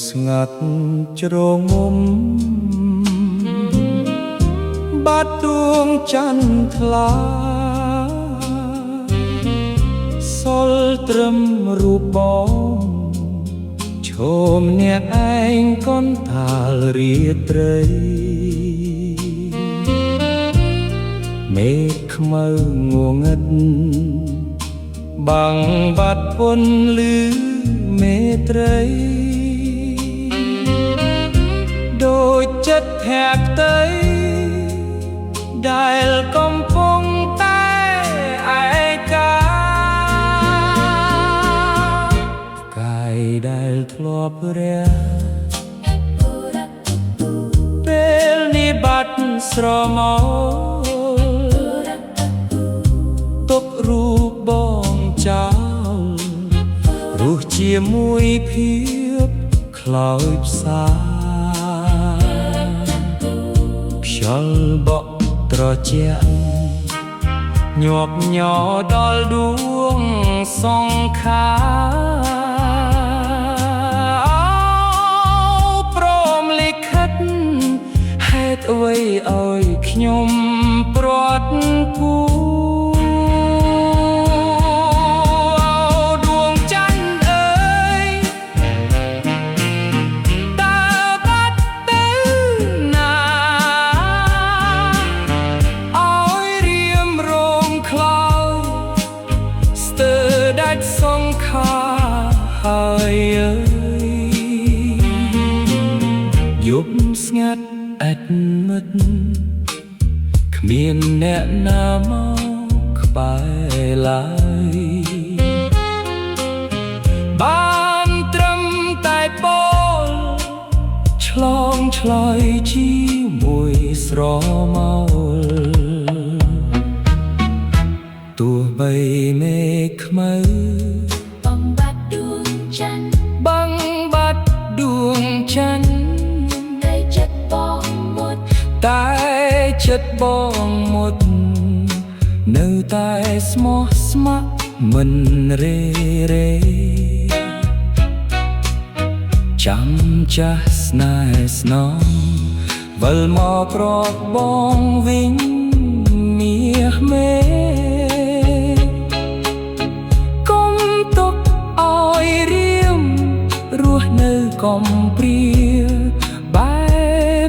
ស្ងាត់ជ្រងំបាត់ដួងច័ន្ទថ្លាសុលត្រឹមរូបបងឈោមអ្នកឯងកូនតាលរាត្រីមេឃខ្មៅងងឹតបាំងបាត់ពន្លឺមេត្រីដូចចិត្តแทบផ្ទៃដែលកំពុងតែឯកាកាយដែលធ្លាប់រះពេលនេះបាត់ស្រមោលទុករូបបងចោលរស់ជាមួយភាពខ្លោចផ្សាខ្យល់បក់ត្រជាក់ញាប់ញ័រដល់ដួងសង្ខារព្រមលិខិតហេតុអ្វីឲ្យខ្ញុំព្រាត់គូសង្ខារហើយយប់ស្ងាត់អត់មិតគ្មានអ្នកណាមកក្បែរឡើយបានត្រឹមតែពោលឆ្លងឆ្លើយជាមួយស្រមោលទោះបីមេឃខ្មៅបាំងបាត់ដួងច័ន្ទបាំងបាត់ដួងច័ន្ទតែចិត្តបងមុតតែចិត្តបងមុតនៅតែស្មោះស្ម័គ្រមិនរេរេចាំចាស់ស្នេហ៍ស្នងវិលមកក្រកបងវិញមាសមេកំព្រាបែ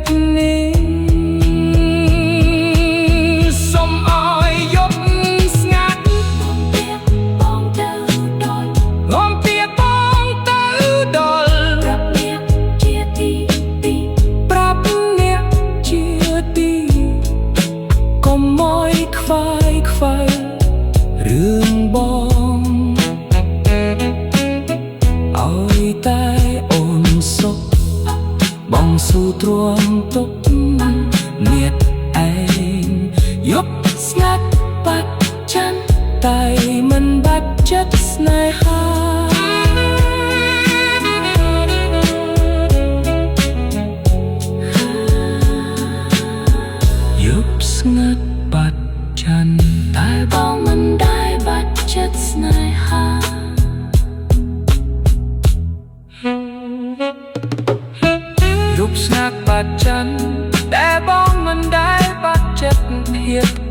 បនេះសុំឲ្យយប់ស្ងាត់បងពៀបងទៅដល់បងពៀបងទៅដល់ប្រាប់អ្នកជាទីប្រាប់អ្នកជាទីកុំមកខ្វាយខ្វល់រឿងបងឲ្យតែបងស៊ូទ្រាំទុកអ្នកឯងយប់ស្ងាត់បាត់ច័ន្ទតែមិនបាត់ចិត្តស្នេហាយប់ស្ងាត់បាត់ច័ន្ទតែបងមិនដែលបាត់ចិត្តស្នេហាយប់ស្ងាត់បាត់ច័ន្ទតែបងមិនដែលបាត់ចិត្តភាព